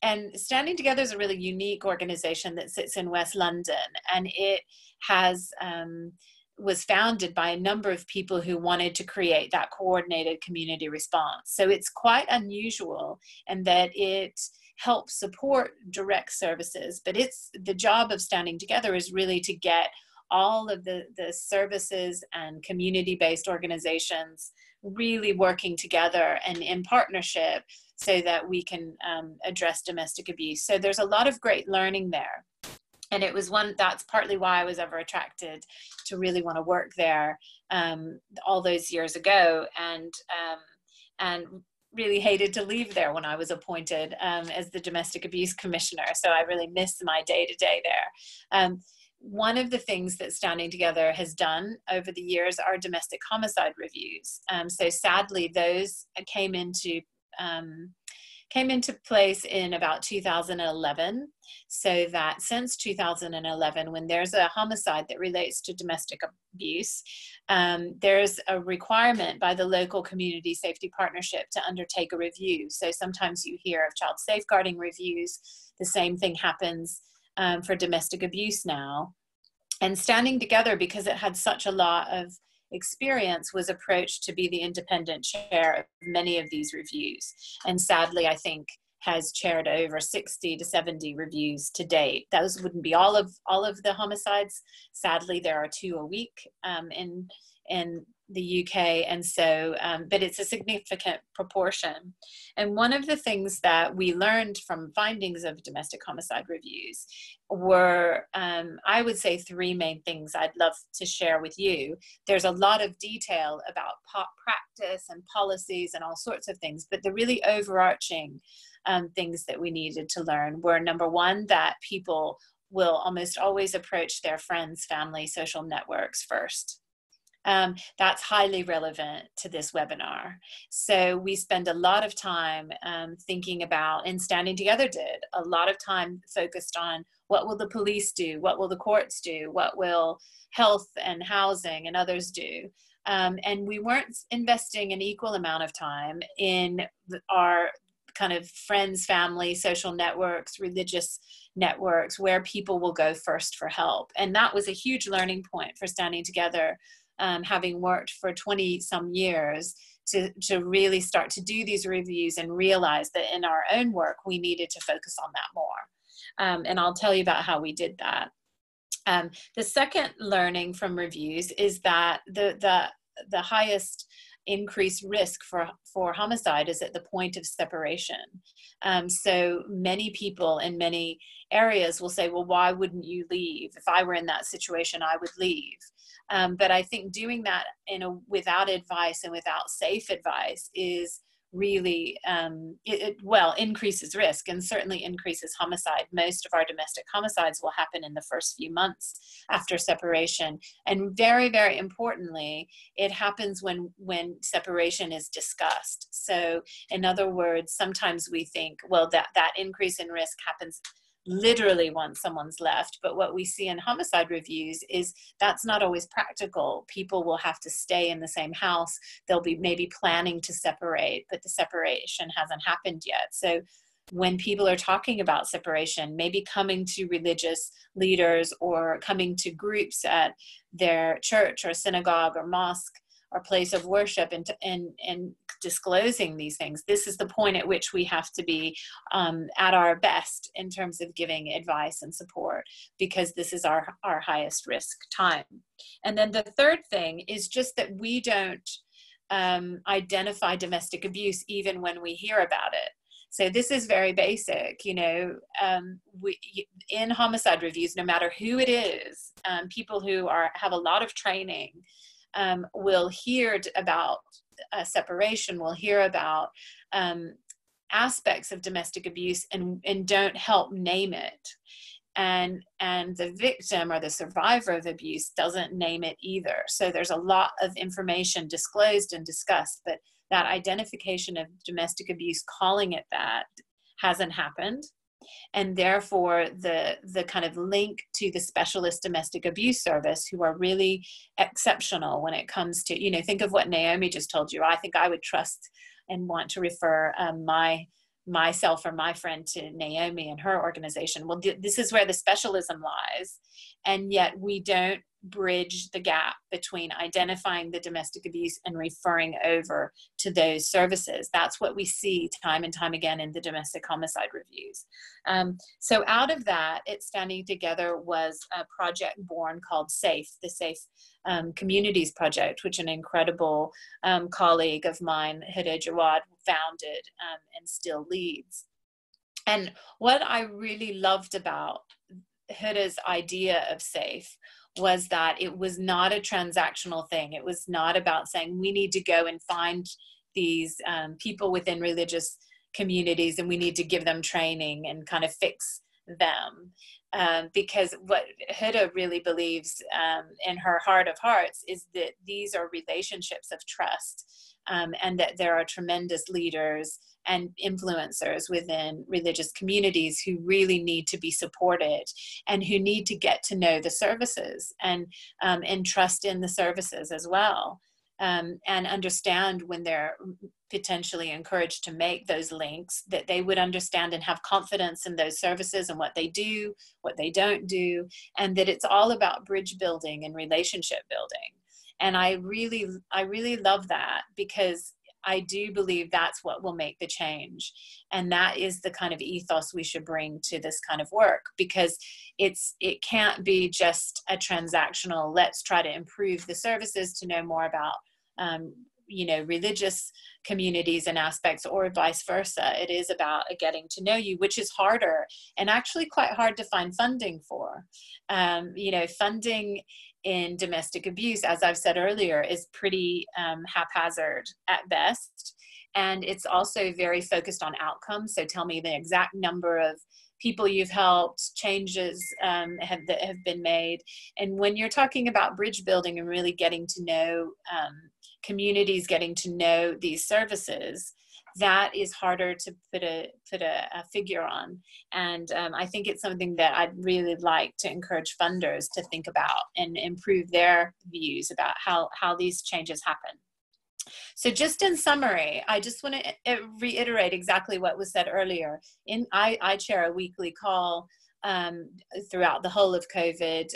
And Standing Together is a really unique organization that sits in West London, and it has was founded by a number of people who wanted to create that coordinated community response. So it's quite unusual in that it helps support direct services, but it's the job of Standing Together is really to get all of the services and community-based organizations really working together and in partnership so that we can address domestic abuse. So there's a lot of great learning there. And it was that's partly why I was ever attracted to really want to work there all those years ago, and really hated to leave there when I was appointed as the Domestic Abuse Commissioner. So I really missed my day-to-day there. One of the things that Standing Together has done over the years are domestic homicide reviews. So sadly, those came into place in about 2011, so that since 2011, when there's a homicide that relates to domestic abuse, there's a requirement by the local community safety partnership to undertake a review. So sometimes you hear of child safeguarding reviews. The same thing happens for domestic abuse now. And Standing Together, because it had such a lot of experience, was approached to be the independent chair of many of these reviews, and sadly I think has chaired over 60 to 70 reviews to date. Those wouldn't be all of the homicides. Sadly, there are 2 a week in the UK, and so but it's a significant proportion. And one of the things that we learned from findings of domestic homicide reviews were I would say 3 main things I'd love to share with you. There's a lot of detail about practice and policies and all sorts of things, but the really overarching things that we needed to learn were, number one, that people will almost always approach their friends, family, social networks first. That's highly relevant to this webinar. So we spend a lot of time thinking about, and Standing Together did, a lot of time focused on what will the police do? What will the courts do? What will health and housing and others do? And we weren't investing an equal amount of time in our kind of friends, family, social networks, religious networks, where people will go first for help. And that was a huge learning point for Standing Together, having worked for 20 some years to really start to do these reviews and realize that in our own work, we needed to focus on that more. And I'll tell you about how we did that. The second learning from reviews is that the highest increased risk for homicide is at the point of separation. So many people in many areas will say, well, why wouldn't you leave? If I were in that situation, I would leave. But I think doing that without advice and without safe advice is really, well, increases risk and certainly increases homicide. Most of our domestic homicides will happen in the first few months after separation. And very, very importantly, it happens when separation is discussed. So in other words, sometimes we think, well, that increase in risk happens literally once someone's left, but what we see in homicide reviews is that's not always practical. People will have to stay in the same house. They'll be maybe planning to separate, but the separation hasn't happened yet. So when people are talking about separation, maybe coming to religious leaders or coming to groups at their church or synagogue or mosque or place of worship and disclosing these things, this is the point at which we have to be at our best in terms of giving advice and support, because this is our highest risk time. And then the third thing is just that we don't identify domestic abuse even when we hear about it. So this is very basic, in homicide reviews, no matter who it is, people who have a lot of training will hear about separation, will hear about aspects of domestic abuse and don't help name it. And the victim or the survivor of abuse doesn't name it either. So there's a lot of information disclosed and discussed, but that identification of domestic abuse, calling it that, hasn't happened. And therefore the kind of link to the specialist domestic abuse service, who are really exceptional when it comes to, think of what Naomi just told you. I think I would trust and want to refer myself or my friend to Naomi and her organization. Well, this is where the specialism lies. And yet we don't bridge the gap between identifying the domestic abuse and referring over to those services. That's what we see time and time again in the domestic homicide reviews. So out of that, It's Standing Together was a project born called SAFE, the Safe Communities Project, which an incredible colleague of mine, Huda Jawad, founded and still leads. And what I really loved about Huda's idea of SAFE was that it was not a transactional thing. It was not about saying we need to go and find these people within religious communities and we need to give them training and kind of fix them. Because what Huda really believes in her heart of hearts is that these are relationships of trust, and that there are tremendous leaders and influencers within religious communities who really need to be supported and who need to get to know the services and trust in the services as well, and understand when they're potentially encouraged to make those links, that they would understand and have confidence in those services and what they do, what they don't do, and that it's all about bridge building and relationship building. And I really love that, because I do believe that's what will make the change. And that is the kind of ethos we should bring to this kind of work, because it can't be just a transactional, let's try to improve the services to know more about, religious communities and aspects, or vice versa. It is about a getting to know you, which is harder and actually quite hard to find funding for. Funding in domestic abuse, as I've said earlier, is pretty haphazard at best. And it's also very focused on outcomes. So tell me the exact number of people you've helped, changes that have been made. And when you're talking about bridge building and really getting to know communities, getting to know these services, that is harder to put a figure on. And I think it's something that I'd really like to encourage funders to think about and improve their views about how these changes happen. So just in summary, I just want to reiterate exactly what was said earlier. I chair a weekly call throughout the whole of COVID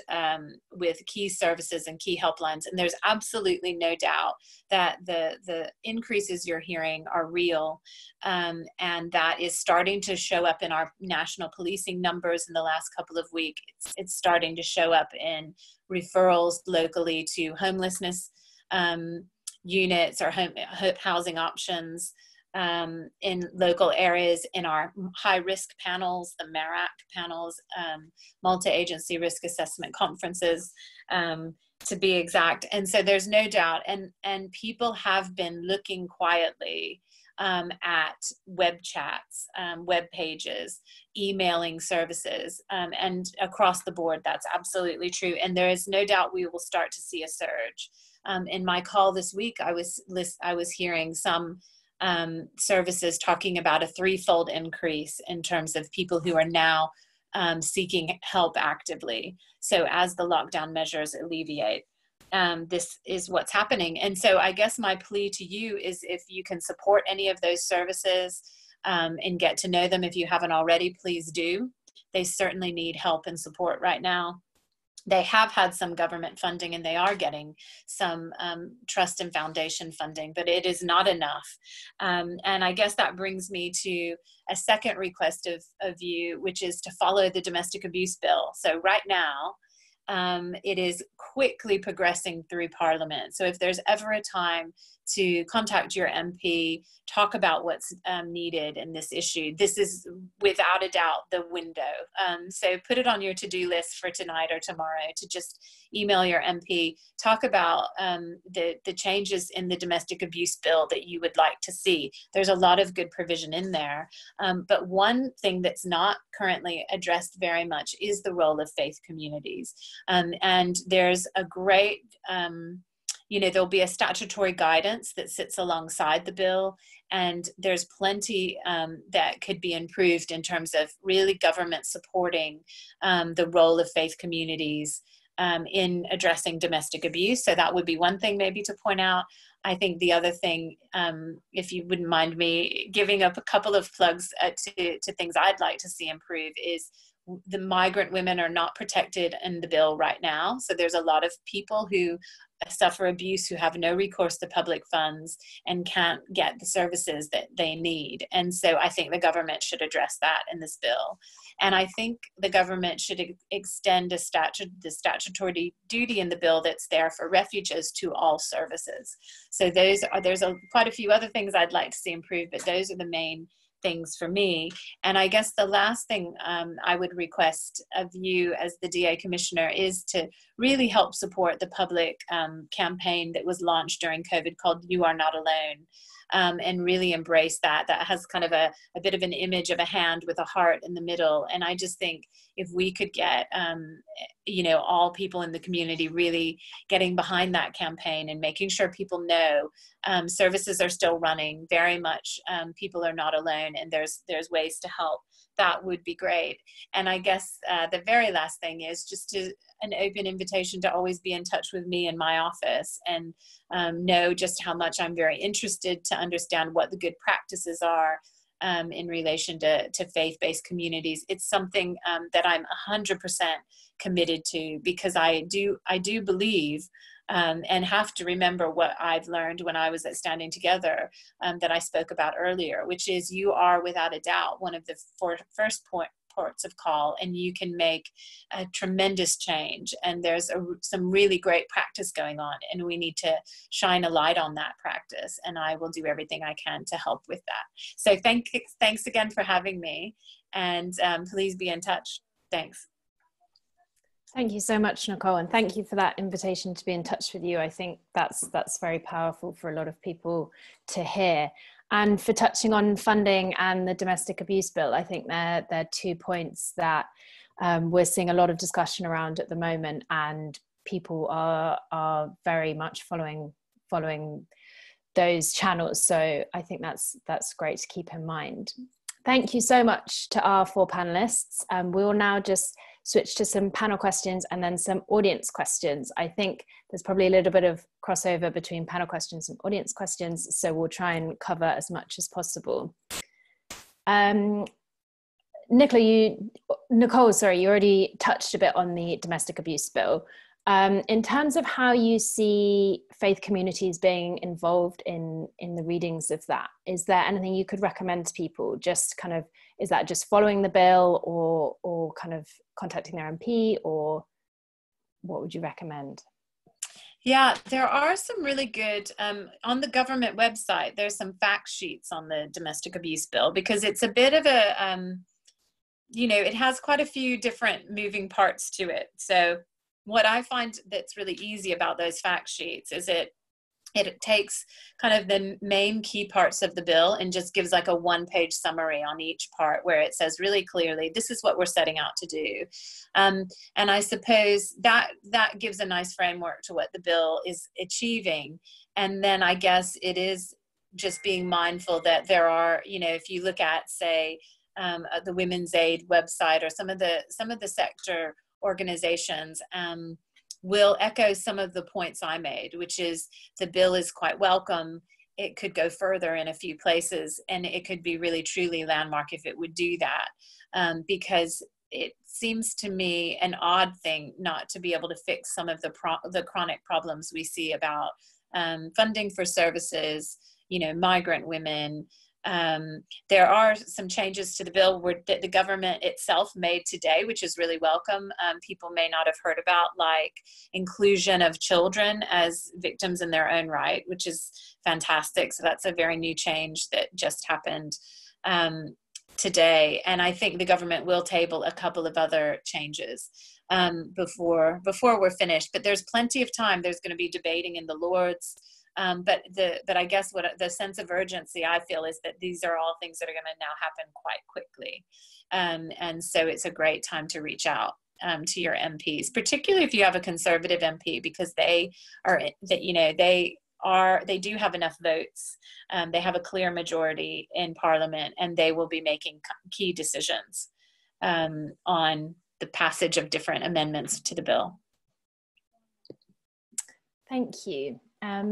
with key services and key helplines. And there's absolutely no doubt that the increases you're hearing are real. And that is starting to show up in our national policing numbers in the last couple of weeks. It's starting to show up in referrals locally to homelessness units or housing options in local areas, in our high-risk panels, the MARAC panels, multi-agency risk assessment conferences, to be exact. And so there's no doubt, and people have been looking quietly at web chats, web pages, emailing services, and across the board, that's absolutely true. And there is no doubt we will start to see a surge. In my call this week, I was hearing some services talking about a threefold increase in terms of people who are now seeking help actively. So as the lockdown measures alleviate, this is what's happening. And so I guess my plea to you is, if you can support any of those services and get to know them, if you haven't already, please do. They certainly need help and support right now. They have had some government funding, and they are getting some trust and foundation funding, but it is not enough. And I guess that brings me to a second request of you, which is to follow the domestic abuse bill. So right now, it is quickly progressing through Parliament. So if there's ever a time to contact your MP, talk about what's needed in this issue, this is without a doubt the window. So put it on your to-do list for tonight or tomorrow to just email your MP, talk about the changes in the domestic abuse bill that you would like to see. There's a lot of good provision in there. But one thing that's not currently addressed very much is the role of faith communities. And there's a great, there'll be a statutory guidance that sits alongside the bill, and there's plenty that could be improved in terms of really government supporting the role of faith communities in addressing domestic abuse. So that would be one thing maybe to point out. I think the other thing, if you wouldn't mind me giving up a couple of plugs to things I'd like to see improve, is the migrant women are not protected in the bill right now. So there's a lot of people who suffer abuse who have no recourse to public funds and can't get the services that they need. And so I think the government should address that in this bill. And I think the government should extend the statutory duty in the bill that's there for refuges to all services. So there's quite a few other things I'd like to see improved, but those are the main things for me. And I guess the last thing I would request of you as the DA Commissioner is to really help support the public campaign that was launched during COVID called You Are Not Alone, and really embrace that. That has kind of a bit of an image of a hand with a heart in the middle. And I just think if we could get, all people in the community really getting behind that campaign and making sure people know services are still running very much, people are not alone, and there's ways to help, that would be great. And I guess the very last thing is just an open invitation to always be in touch with me in my office, and know just how much I'm very interested to understand what the good practices are in relation to faith-based communities. It's something that I'm 100% committed to, because I do believe and have to remember what I've learned when I was at Standing Together that I spoke about earlier, which is you are without a doubt one of the first ports of call, and you can make a tremendous change. And there's some really great practice going on, and we need to shine a light on that practice. And I will do everything I can to help with that. So thanks again for having me, and please be in touch. Thanks. Thank you so much, Nicole, and thank you for that invitation to be in touch with you. I think that's very powerful for a lot of people to hear. And for touching on funding and the domestic abuse bill, I think they're 2 points that we're seeing a lot of discussion around at the moment, and people are very much following those channels. So I think that's great to keep in mind. Thank you so much to our 4 panelists. We will now just switch to some panel questions and then some audience questions. I think there's probably a little bit of crossover between panel questions and audience questions, so we'll try and cover as much as possible. Nicole, you already touched a bit on the domestic abuse bill. In terms of how you see faith communities being involved in the readings of that, is there anything you could recommend to people? Just kind of, is that just following the bill, or kind of contacting their MP, or what would you recommend? Yeah, there are some really good, on the government website, there's some fact sheets on the domestic abuse bill, because it's a bit of a, you know, it has quite a few different moving parts to it. So what I find that's really easy about those fact sheets is it takes kind of the main key parts of the bill and just gives like a one-page summary on each part, where it says really clearly, this is what we're setting out to do. And I suppose that gives a nice framework to what the bill is achieving. And then I guess it is just being mindful that there are, you know, if you look at, say, the Women's Aid website or some of the sector organizations, will echo some of the points I made, which is the bill is quite welcome. It could go further in a few places, and it could be really truly landmark if it would do that, because it seems to me an odd thing not to be able to fix some of the chronic problems we see about funding for services, you know, migrant women. There are some changes to the bill that the government itself made today, which is really welcome. People may not have heard about, like inclusion of children as victims in their own right, which is fantastic. So that's a very new change that just happened today. And I think the government will table a couple of other changes before we're finished. But there's plenty of time. There's going to be debating in the Lords. But I guess what the sense of urgency I feel is that these are all things that are going to now happen quite quickly. And so it's a great time to reach out to your MPs, particularly if you have a Conservative MP, because they do have enough votes. They have a clear majority in Parliament, and they will be making key decisions on the passage of different amendments to the bill. Thank you.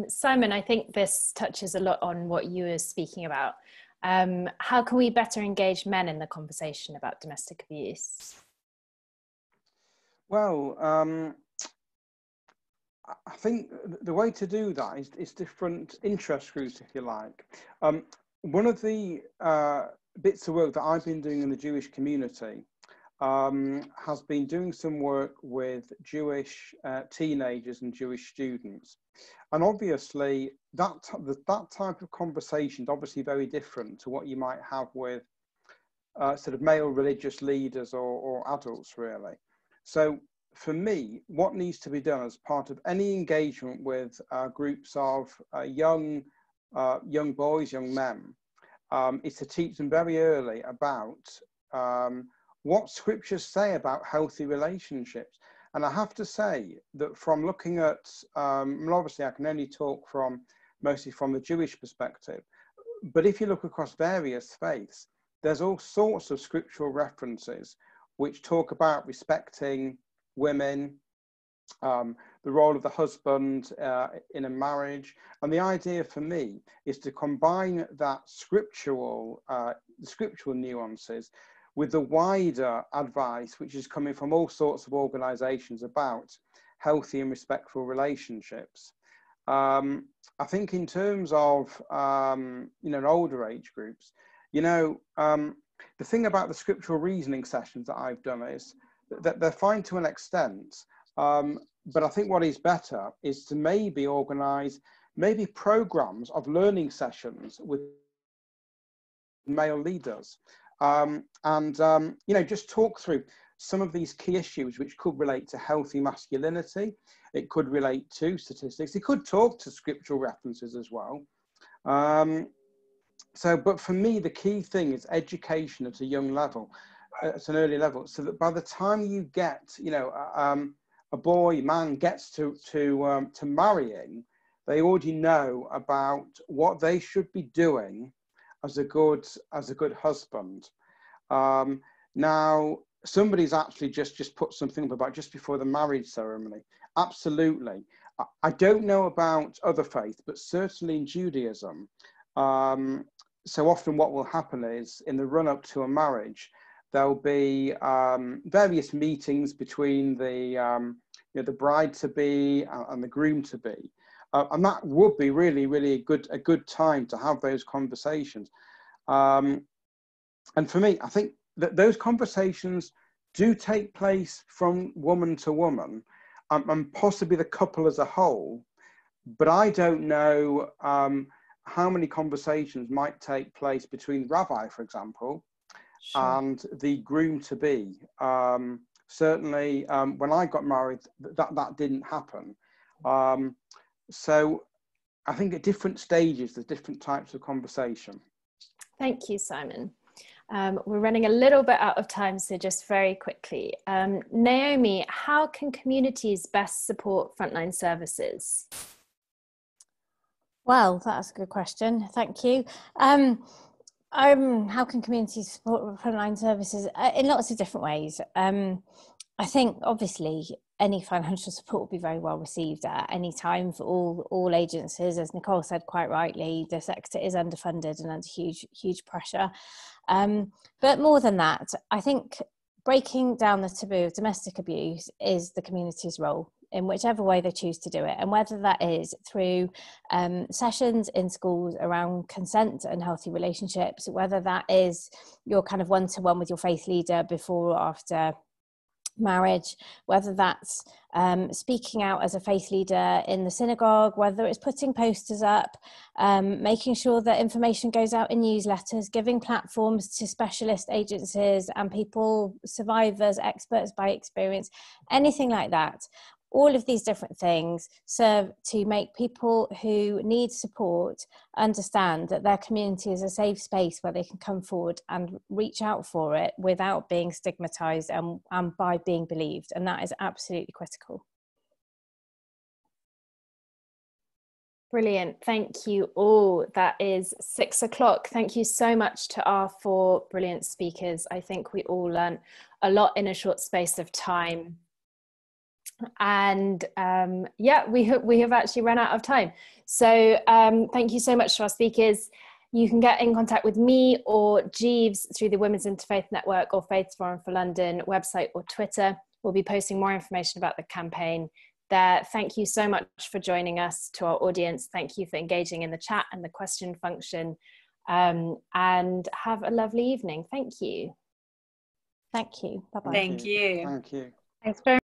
Simon, I think this touches a lot on what you were speaking about. How can we better engage men in the conversation about domestic abuse? Well, I think the way to do that is different interest groups, if you like. One of the bits of work that I've been doing in the Jewish community has been doing some work with Jewish teenagers and Jewish students. And obviously that type of conversation is obviously very different to what you might have with sort of male religious leaders or adults, really. So for me, what needs to be done as part of any engagement with groups of young boys, young men, is to teach them very early about what scriptures say about healthy relationships. And I have to say that from looking at, obviously I can only talk mostly from the Jewish perspective, but if you look across various faiths, there's all sorts of scriptural references which talk about respecting women, the role of the husband in a marriage. And the idea for me is to combine that scriptural nuances with the wider advice, which is coming from all sorts of organisations about healthy and respectful relationships. I think in terms of, older age groups, the thing about the scriptural reasoning sessions that I've done is that they're fine to an extent, but I think what is better is to maybe organise programmes of learning sessions with male leaders. Just talk through some of these key issues which could relate to healthy masculinity. It could relate to statistics. It could talk to scriptural references as well. But for me, the key thing is education at a young level, at an early level, so that by the time you get, a man gets to marrying, they already know about what they should be doing as a good husband. Now, somebody's actually just put something up about just before the marriage ceremony. Absolutely. I don't know about other faiths, but certainly in Judaism, so often what will happen is in the run-up to a marriage, there'll be various meetings between the bride-to-be and the groom-to-be. And that would be really, really a good time to have those conversations. And for me, I think that those conversations do take place from woman to woman. and possibly the couple as a whole, but I don't know how many conversations might take place between the rabbi, for example, and the groom-to-be. Certainly, when I got married, that didn't happen. So I think at different stages, there's different types of conversation. Thank you, Simon. We're running a little bit out of time, so just very quickly. Naomi, how can communities best support frontline services? Well, that's a good question. Thank you. How can communities support frontline services? In lots of different ways. I think obviously any financial support will be very well received at any time for all agencies. As Nicole said quite rightly, the sector is underfunded and under huge pressure. But more than that, I think breaking down the taboo of domestic abuse is the community's role in whichever way they choose to do it, and whether that is through sessions in schools around consent and healthy relationships, whether that is your kind of one-to-one with your faith leader before or after marriage, whether that's speaking out as a faith leader in the synagogue, whether it's putting posters up, making sure that information goes out in newsletters, giving platforms to specialist agencies and people, survivors, experts by experience, anything like that. All of these different things serve to make people who need support understand that their community is a safe space where they can come forward and reach out for it without being stigmatized and by being believed. And that is absolutely critical. Brilliant. Thank you all. That is 6 o'clock. Thank you so much to our 4 brilliant speakers. I think we all learned a lot in a short space of time. And yeah, we have actually run out of time. So thank you so much to our speakers. You can get in contact with me or Jeeves through the Women's Interfaith Network or Faith Forum for London website or Twitter. We'll be posting more information about the campaign there. Thank you so much for joining us. To our audience, thank you for engaging in the chat and the question function, and have a lovely evening. Thank you. Thank you. Bye-bye. Thank you. Thank you. Thanks very much.